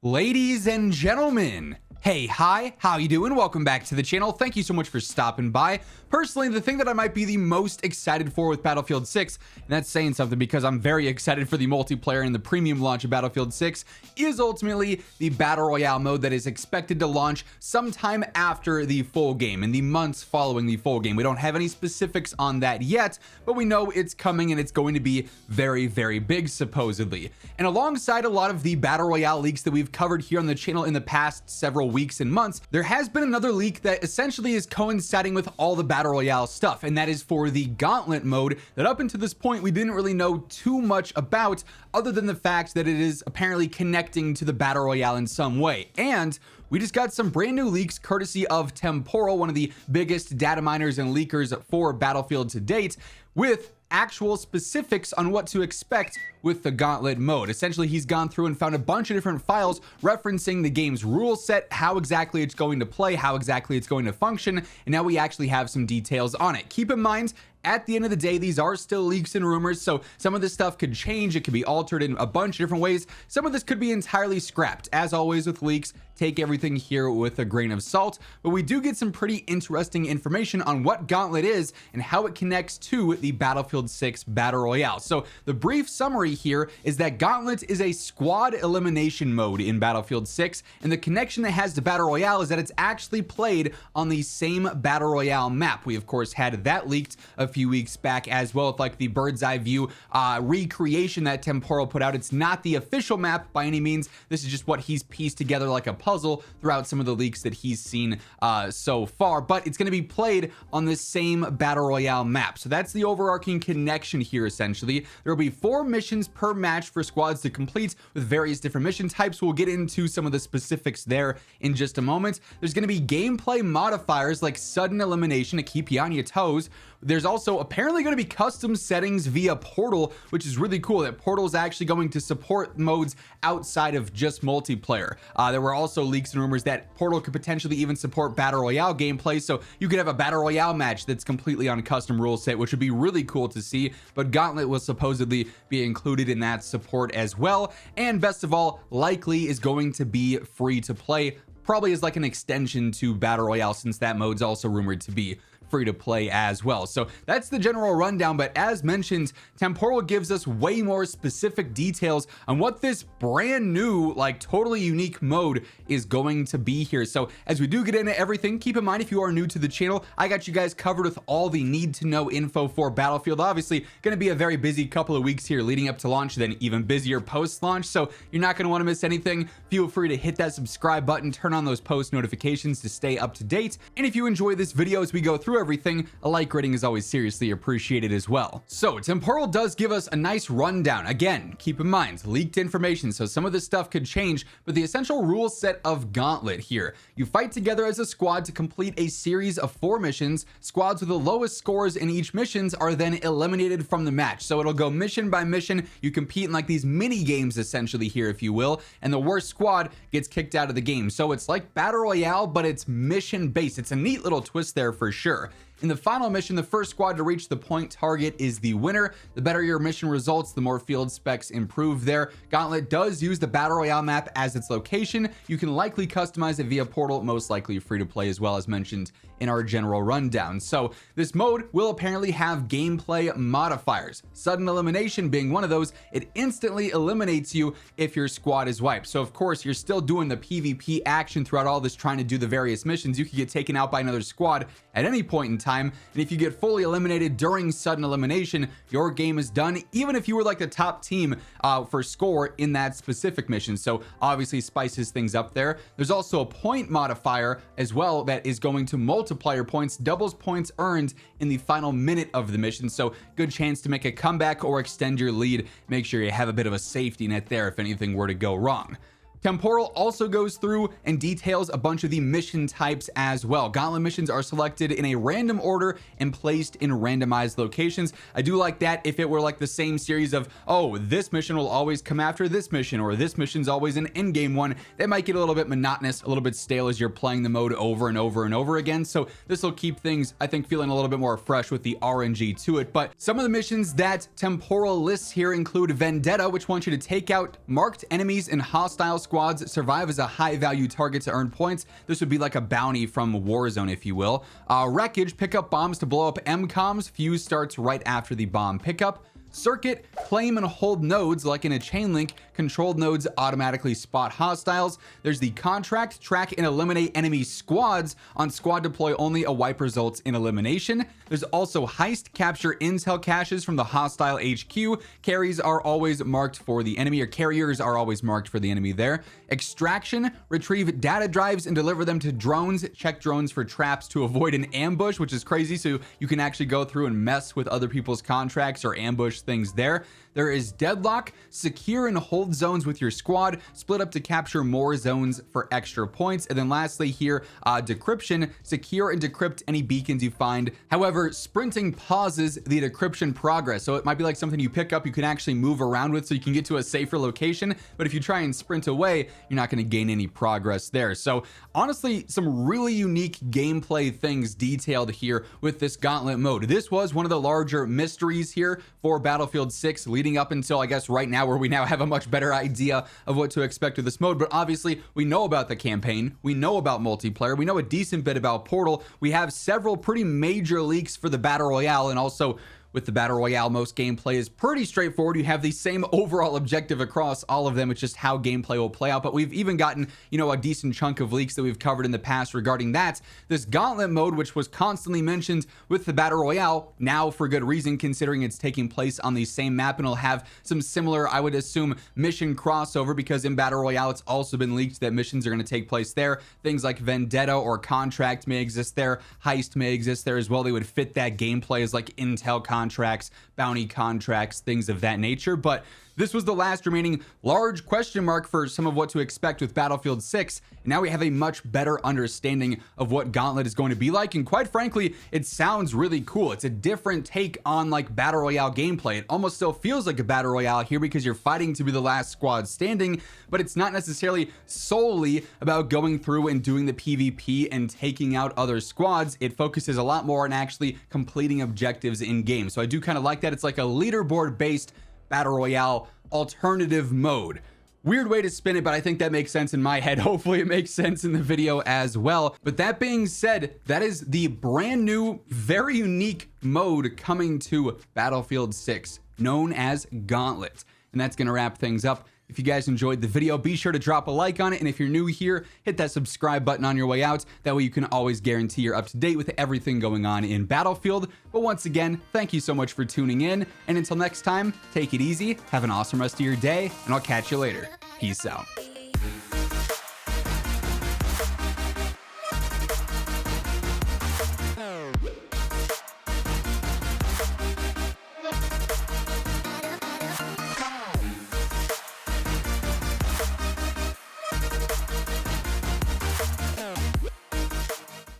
Ladies and gentlemen, hey, hi, how you doing? Welcome back to the channel. Thank you so much for stopping by. Personally, the thing that I might be the most excited for with Battlefield 6, and that's saying something because I'm very excited for the multiplayer and the premium launch of Battlefield 6, is ultimately the Battle Royale mode that is expected to launch sometime after the full game, in the months following the full game. We don't have any specifics on that yet, but we know it's coming and it's going to be very, very big, supposedly. And alongside a lot of the Battle Royale leaks that we've covered here on the channel in the past several weeks and months, there has been another leak that essentially is coinciding with all the Battle Royale stuff, and that is for the Gauntlet mode that up until this point we didn't really know too much about, other than the fact that it is apparently connecting to the Battle Royale in some way. And we just got some brand new leaks courtesy of Temporal, one of the biggest data miners and leakers for Battlefield to date, with actual specifics on what to expect with the Gauntlet mode. Essentially, he's gone through and found a bunch of different files referencing the game's rule set, how exactly it's going to play, how exactly it's going to function, and now we actually have some details on it. Keep in mind, at the end of the day, these are still leaks and rumors, so some of this stuff could change. It could be altered in a bunch of different ways. Some of this could be entirely scrapped. As always with leaks, take everything here with a grain of salt, but we do get some pretty interesting information on what Gauntlet is and how it connects to the Battlefield 6 Battle Royale. So the brief summary here is that Gauntlet is a squad elimination mode in Battlefield 6, and the connection it has to Battle Royale is that it's actually played on the same Battle Royale map. We of course had that leaked a few weeks back as well, with like the bird's eye view recreation that Temporal put out. It's not the official map by any means. This is just what he's pieced together like a puzzle throughout some of the leaks that he's seen so far, but it's going to be played on the same Battle Royale map. So that's the overarching connection here. Essentially, there will be 4 missions per match for squads to complete with various different mission types. We'll get into some of the specifics there in just a moment. There's going to be gameplay modifiers like sudden elimination to keep you on your toes. There's also apparently going to be custom settings via Portal, which is really cool that Portal is actually going to support modes outside of just multiplayer. There were also leaks and rumors that Portal could potentially even support Battle Royale gameplay, so you could have a Battle Royale match that's completely on a custom rule set, which would be really cool to see. But Gauntlet will supposedly be included in that support as well, and best of all, likely is going to be free to play, probably as like an extension to Battle Royale, since that mode's also rumored to be free to play as well. So that's the general rundown, but as mentioned, Temporal gives us way more specific details on what this brand new, like totally unique mode is going to be here. So as we do get into everything, keep in mind, if you are new to the channel, I got you guys covered with all the need to know info for Battlefield. Obviously going to be a very busy couple of weeks here leading up to launch, then even busier post launch, so you're not going to want to miss anything. Feel free to hit that subscribe button, turn on those post notifications to stay up to date, and if you enjoy this video as we go through everything, a like rating is always seriously appreciated as well. So Temporal does give us a nice rundown. Again, keep in mind, leaked information, so some of this stuff could change, but the essential rule set of Gauntlet here: you fight together as a squad to complete a series of 4 missions. Squads with the lowest scores in each missions are then eliminated from the match, so it'll go mission by mission. You compete in like these mini games essentially here, if you will, and the worst squad gets kicked out of the game. So it's like Battle Royale, but it's mission based. It's a neat little twist there for sure. In the final mission, the first squad to reach the point target is the winner. The better your mission results, the more field specs improve there. Gauntlet does use the Battle Royale map as its location. You can likely customize it via Portal, most likely free to play as well, as mentioned in our general rundown. So this mode will apparently have gameplay modifiers, sudden elimination being one of those. It instantly eliminates you if your squad is wiped. So of course you're still doing the PvP action throughout all this, trying to do the various missions. You could get taken out by another squad at any point in time, and if you get fully eliminated during sudden elimination, your game is done, even if you were like the top team for score in that specific mission. So obviously spices things up there. There's also a point modifier as well that is going to multiply your points, doubles points earned in the final minute of the mission. So good chance to make a comeback or extend your lead. Make sure you have a bit of a safety net there if anything were to go wrong. Temporal also goes through and details a bunch of the mission types as well. Gauntlet missions are selected in a random order and placed in randomized locations. I do like that. If it were like the same series of, oh, this mission will always come after this mission, or this mission's always an in-game one, that might get a little bit monotonous, a little bit stale as you're playing the mode over and over and over again. So this will keep things, I think, feeling a little bit more fresh with the RNG to it. But some of the missions that Temporal lists here include Vendetta, which wants you to take out marked enemies in hostile squads squads, survive as a high value target to earn points. This would be like a bounty from Warzone, if you will. Wreckage, pick up bombs to blow up MCOMs. Fuse starts right after the bomb pickup. Circuit, claim and hold nodes like in a chain link. Controlled nodes automatically spot hostiles. There's the contract, track and eliminate enemy squads. On squad deploy only, a wipe results in elimination. There's also heist, capture intel caches from the hostile HQ. Carries are always marked for the enemy, or carriers are always marked for the enemy there. Extraction, retrieve data drives and deliver them to drones. Check drones for traps to avoid an ambush, which is crazy. So you can actually go through and mess with other people's contracts or ambush things there. There is deadlock, secure and hold zones with your squad, split up to capture more zones for extra points. And then lastly here, decryption, secure and decrypt any beacons you find. However, sprinting pauses the decryption progress. So it might be like something you pick up, you can actually move around with so you can get to a safer location. But if you try and sprint away, you're not going to gain any progress there. So honestly, some really unique gameplay things detailed here with this Gauntlet mode. This was one of the larger mysteries here for Battlefield 6 leading up until, I guess, right now, where we now have a much better idea of what to expect with this mode. But obviously, we know about the campaign, we know about multiplayer, we know a decent bit about Portal. We have several pretty major leaks for the Battle Royale, and also with the Battle Royale, most gameplay is pretty straightforward. You have the same overall objective across all of them. It's just how gameplay will play out. But we've even gotten, you know, a decent chunk of leaks that we've covered in the past regarding that. This Gauntlet mode, which was constantly mentioned with the Battle Royale, now for good reason, considering it's taking place on the same map, and it'll have some similar, I would assume, mission crossover, because in Battle Royale, it's also been leaked that missions are going to take place there. Things like Vendetta or Contract may exist there. Heist may exist there as well. They would fit that gameplay as like intel contracts, bounty contracts, things of that nature. But this was the last remaining large question mark for some of what to expect with Battlefield 6. And now we have a much better understanding of what Gauntlet is going to be like. And quite frankly, it sounds really cool. It's a different take on like Battle Royale gameplay. It almost still feels like a Battle Royale here because you're fighting to be the last squad standing, but it's not necessarily solely about going through and doing the PvP and taking out other squads. It focuses a lot more on actually completing objectives in game. So I do kind of like that. It's like a leaderboard based Battle Royale alternative mode. Weird way to spin it, but I think that makes sense in my head. Hopefully it makes sense in the video as well. But that being said, that is the brand new, very unique mode coming to Battlefield 6, known as Gauntlet. And that's going to wrap things up. If you guys enjoyed the video, be sure to drop a like on it. And if you're new here, hit that subscribe button on your way out. That way you can always guarantee you're up to date with everything going on in Battlefield. But once again, thank you so much for tuning in. And until next time, take it easy, have an awesome rest of your day, and I'll catch you later. Peace out.